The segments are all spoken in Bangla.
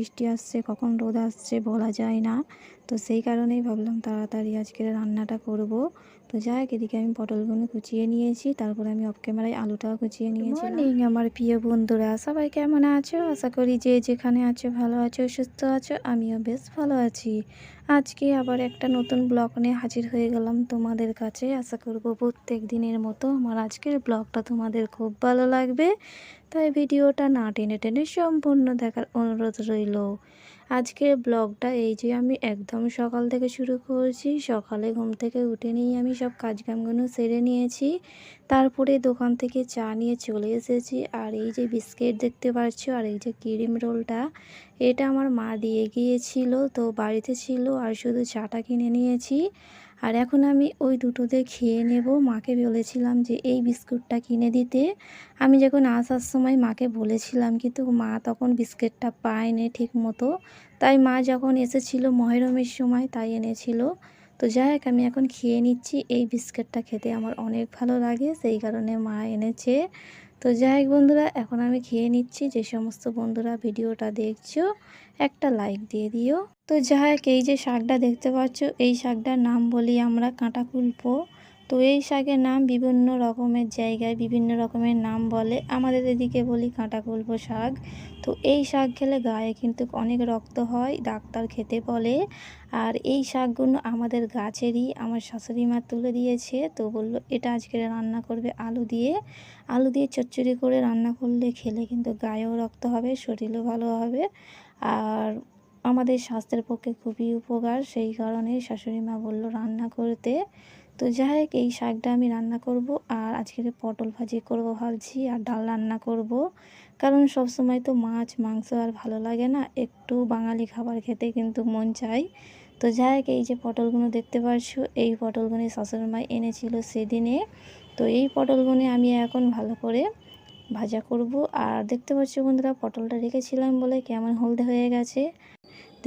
বৃষ্টি আসছে কখন রোদ আসছে বলা যায় না। তো সেই কারণেই ভাবলাম তাড়াতাড়ি আজকের রান্নাটা করব। তো যাই হোক, এদিকে আমি পটলগুলো কুচিয়ে নিয়েছি, তারপরে আমি অফ ক্যামেরায় আলুটাও কুচিয়ে নিয়েছিলাম। মর্নিং আমার প্রিয় বন্ধুরা, সবাই কেমন আছো? আশা করি যে যেখানে আছো ভালো আছো, সুস্থ আছো। আমিও বেশ ভালো আছি। আজকে আবার একটা নতুন ব্লগ নিয়ে হাজির হয়ে গেলাম তোমাদের কাছে। আশা করব প্রত্যেক দিনের মতো আমার আজকের ব্লগটা তোমাদের খুব ভালো লাগবে। তাই ভিডিওটা না টেনে টেনে সম্পূর্ণ দেখার অনুরোধ রইল। আজকের ব্লগটা এই যে আমি একদম সকাল থেকে শুরু করছি। সকালে ঘুম থেকে উঠে নিয়ে আমি সব কাজকামগুলো সেরে নিয়েছি। তারপরে দোকান থেকে চা নিয়ে চলে এসেছি। আর এই যে বিস্কিট দেখতে পাচ্ছ, আর এই যে ক্রিম রোলটা, এটা আমার মা দিয়ে গিয়েছিল, তো বাড়িতে ছিল আর শুধু চাটা কিনে নিয়েছি। আর এখন আমি ওই দুটোতে খেয়ে নেব। মাকে বলেছিলাম যে এই বিস্কুটটা কিনে দিতে। আমি যখন আসার সময় মাকে বলেছিলাম, কিন্তু মা তখন বিস্কিটটা পায়নি ঠিক মতো। তাই মা যখন এসেছিল মহরমের সময় তাই এনেছিল। তো যাই হোক, আমি এখন খেয়ে নিচ্ছি। এই বিস্কিটটা খেতে আমার অনেক ভালো লাগে, সেই কারণে মা এনেছে। তো যাই হোক বন্ধুরা, এখন আমি খেয়ে নিচ্ছি। যে সমস্ত বন্ধুরা ভিডিওটা দেখছো একটা লাইক দিয়ে দিও। তো যাই হোক, এই যে শাকটা দেখতে পাচ্ছ, এই শাকটার নাম বলি আমরা কাঁটাকুলপো। তো এই শাকের নাম বিভিন্ন রকমের জায়গায় বিভিন্ন রকমের নাম বলে। আমাদের এদিকে বলি কাঁটাকুলপো শাক। তো এই শাক খেলে গায়ে কিন্তু অনেক রক্ত হয়, ডাক্তার খেতে বলে। আর এই শাকগুলো আমাদের গাছেরই, আমার শাশুড়ি মা তুলে দিয়েছে। তো বললো এটা আজকে রান্না করবে আলু দিয়ে। আলু দিয়ে চচ্চড়ি করে রান্না করলে খেলে কিন্তু গায়েও রক্ত হবে, শরীরও ভালো হবে। আর আমাদের স্বাস্থ্যের পক্ষে খুবই উপকার, সেই কারণে শাশুড়ি মা বললো রান্না করতে। তো যাই হোক, এই শাকটা আমি রান্না করব। আর আজকে পটল ভাজি করব ভাবছি, আর ডাল রান্না করব। কারণ সব সময় তো মাছ মাংস আর ভালো লাগে না, একটু বাঙালি খাবার খেতে কিন্তু মন চাই। তো যাই হোক, এই যে পটলগুলো দেখতে পাচ্ছ, এই পটলগুলো শাশুড়ি মা এনেছিল সেদিনে। তো এই পটলগুলো আমি এখন ভালো করে ভাজা করব। আর দেখতে পাচ্ছ বন্ধুরা, পটলটা রেখেছিলাম বলে কেমন হলদে হয়ে গেছে।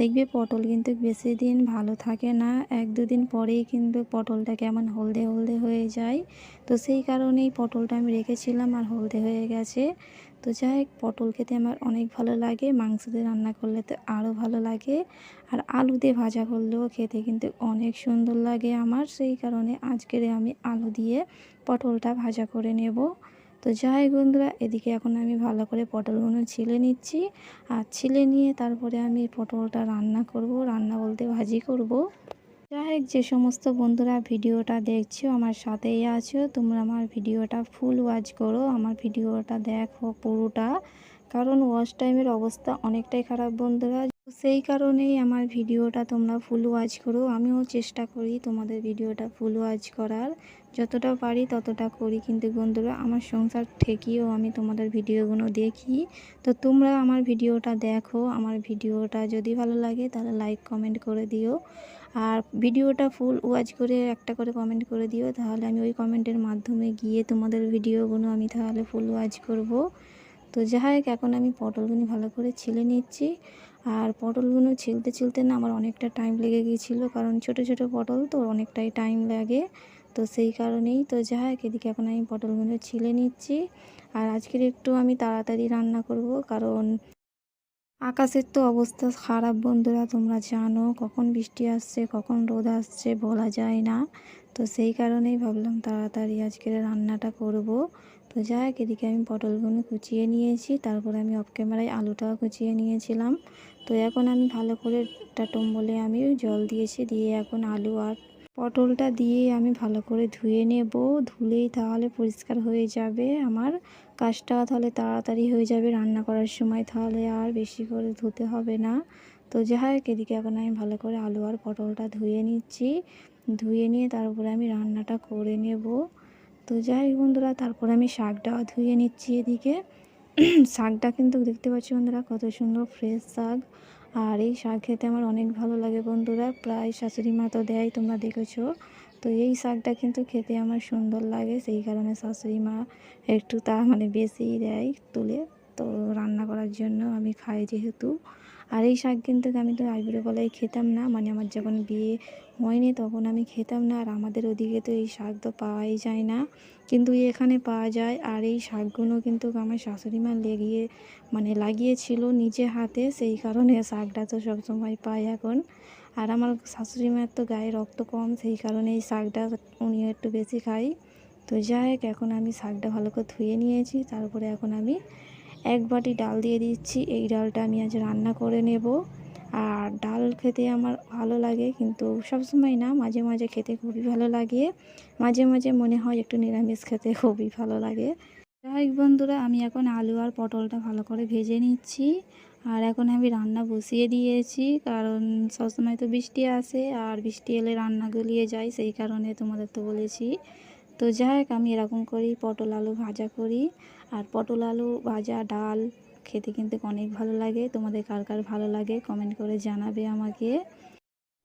দেখবে পটল কিন্তু বেশি দিন ভালো থাকে না, 1-2 দিন পরেই কিন্তু পটলটা কেমন হলদে হলদে হয়ে যায়। তো সেই কারণেই পটলটা আমি রেখেছিলাম আর হলদে হয়ে গেছে। তো যাই হোক, পটল খেতে আমার অনেক ভালো লাগে, মাংস দিয়ে রান্না করলে তো আরও ভালো লাগে। আর আলু দিয়ে ভাজা করলেও খেতে কিন্তু অনেক সুন্দর লাগে আমার, সেই কারণে আজকের আমি আলু দিয়ে পটলটা ভাজা করে নেব। তো যাই হোক বন্ধুরা, এদিকে এখন আমি ভালো করে পটলগুলো ছিলে নিচ্ছি। আর ছিলে নিয়ে তারপরে আমি পটলটা রান্না করব, রান্না বলতে ভাজি করব। যাই হোক, যে সমস্ত বন্ধুরা ভিডিওটা দেখছো আমার সাথেই আছো, তোমরা আমার ভিডিওটা ফুল ওয়াচ করো, আমার ভিডিওটা দেখো পুরোটা। কারণ ওয়াচ টাইমের অবস্থা অনেকটাই খারাপ বন্ধুরা, সেই কারণেই আমার ভিডিওটা তোমরা ফুল ওয়াচ করো। আমিও চেষ্টা করি তোমাদের ভিডিওটা ফুল ওয়াচ করার, যতটা পারি ততটা করি। কিন্তু বন্ধুরা, আমার সংসার ঠেকিয়েও আমি তোমাদের ভিডিওগুলো দেখি। তো তোমরা আমার ভিডিওটা দেখো, আমার ভিডিওটা যদি ভালো লাগে তাহলে লাইক কমেন্ট করে দিও। আর ভিডিওটা ফুল ওয়াচ করে একটা করে কমেন্ট করে দিও, তাহলে আমি ওই কমেন্টের মাধ্যমে গিয়ে তোমাদের ভিডিওগুলো আমি তাহলে ফুল ওয়াচ করব। তো যাই হোক, এখন আমি পটলগুলো ভালো করে ছিলে নিচ্ছি। আর পটলগুলো ছিলতে ছিলতে না আমার অনেকটা টাইম লেগে গিয়েছিলো, কারণ ছোট ছোট পটল তো অনেকটাই টাইম লাগে। তো সেই কারণেই, তো যাই হোক, এদিকে এখন আমি পটলগুলো ছিলে নিচ্ছি। আর আজকের একটু আমি তাড়াতাড়ি রান্না করব, কারণ আকাশের তো অবস্থা খারাপ বন্ধুরা, তোমরা জানো কখন বৃষ্টি আসছে কখন রোদ আসছে বলা যায় না। তো সেই কারণেই ভাবলাম তাড়াতাড়ি আজকের রান্নাটা করব। তো যাই হোক, এদিকে আমি পটলগুলো কুচিয়ে নিয়েছি, তারপরে আমি অফ ক্যামেরায় আলুটাও কুচিয়ে নিয়েছিলাম। তো এখন আমি ভালো করে বলে আমি জল দিয়েছি, দিয়ে এখন আলু আর পটলটা দিয়ে আমি ভালো করে ধুয়ে নেব। ধুলেই তাহলে পরিষ্কার হয়ে যাবে আমার কাজটা, তাহলে তাড়াতাড়ি হয়ে যাবে রান্না করার সময়, তাহলে আর বেশি করে ধুতে হবে না। তো যাই হোক, এদিকে এখন আমি ভালো করে আলু আর পটলটা ধুয়ে নিচ্ছি। ধুয়ে নিয়ে তারপরে আমি রান্নাটা করে নেব। তো যাই হোক বন্ধুরা, তারপরে আমি শাকটাও ধুয়ে নিচ্ছি এদিকে। শাকটা কিন্তু দেখতে পাচ্ছি বন্ধুরা কত সুন্দর ফ্রেশ শাক। আর এই শাক খেতে আমার অনেক ভালো লাগে বন্ধুরা, প্রায় শাশুড়ি মা তো দেয়, তোমরা দেখেছো। তো এই শাকটা কিন্তু খেতে আমার সুন্দর লাগে, সেই কারণে শাশুড়ি মা একটু বেশিই দেয় তুলে। তো রান্না করার জন্য আমি খাই যেহেতু। আর এই শাক কিন্তু আমি তো আইবুড়ো বেলায় খেতাম না, মানে আমার যখন বিয়ে হয়নি তখন আমি খেতাম না। আর আমাদের ওদিকে তো এই শাক তো পাওয়াই যায় না, কিন্তু এখানে পাওয়া যায়। আর এই শাকগুলো কিন্তু আমার শাশুড়ি মা লাগিয়েছিল নিজে হাতে, সেই কারণে শাকটা তো সবসময় পাই এখন। আর আমার শাশুড়ি মার তো গায়ে রক্ত কম, সেই কারণে এই শাকটা উনিও একটু বেশি খাই। তো যাই হোক, এখন আমি শাকটা ভালো করে ধুয়ে নিয়েছি, তারপরে এখন আমি এক বাটি ডাল দিয়ে দিচ্ছি। এই ডালটা আমি আজ রান্না করে নেব। আর ডাল খেতে আমার ভালো লাগে, কিন্তু সবসময় না, মাঝে মাঝে খেতে খুবই ভালো লাগে। মাঝে মাঝে মনে হয় একটু নিরামিষ খেতে খুবই ভালো লাগে। যাই হোক বন্ধুরা, আমি এখন আলু আর পটলটা ভালো করে ভেজে নিচ্ছি। আর এখন আমি রান্না বসিয়ে দিয়েছি, কারণ সবসময় তো বৃষ্টি আসে, আর বৃষ্টি এলে রান্না গলিয়ে যায়, সেই কারণে তোমাদের তো বলেছি। তো যাই হোক, আমি এরকম করেই পটল আলু ভাজা করি। আর পটল আলু ভাজা ডাল খেতে কিন্তু অনেক ভালো লাগে। তোমাদের কার কার ভালো লাগে কমেন্ট করে জানাবে আমাকে।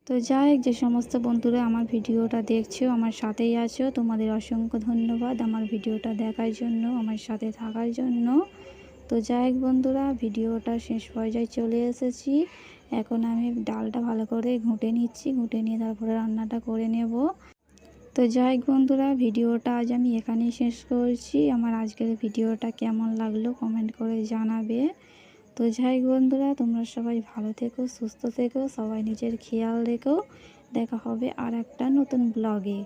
তো যাই হোক, যে সমস্ত বন্ধুরা আমার ভিডিওটা দেখছো, আমার সাথেই আছো, তোমাদের অসংখ্য ধন্যবাদ আমার ভিডিওটা দেখার জন্য, আমার সাথে থাকার জন্য। তো যাই হোক বন্ধুরা, ভিডিওটা শেষ পর্যায়ে চলে এসেছি। এখন আমি ডালটা ভালো করে ঘুঁটে নিচ্ছি, ঘুঁটে নিয়ে তারপরে রান্নাটা করে নেব। তো যাই হোক বন্ধুরা, ভিডিওটা আজ আমি এখানেই শেষ করছি। আমার আজকের ভিডিওটা কেমন লাগলো কমেন্ট করে জানাবে। তো যাই হোক বন্ধুরা, তোমরা সবাই ভালো থেকো, সুস্থ থেকো, সবাই নিজের খেয়াল রেখো। দেখা হবে আর একটা নতুন ব্লগে।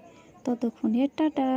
ততক্ষণে টাটা।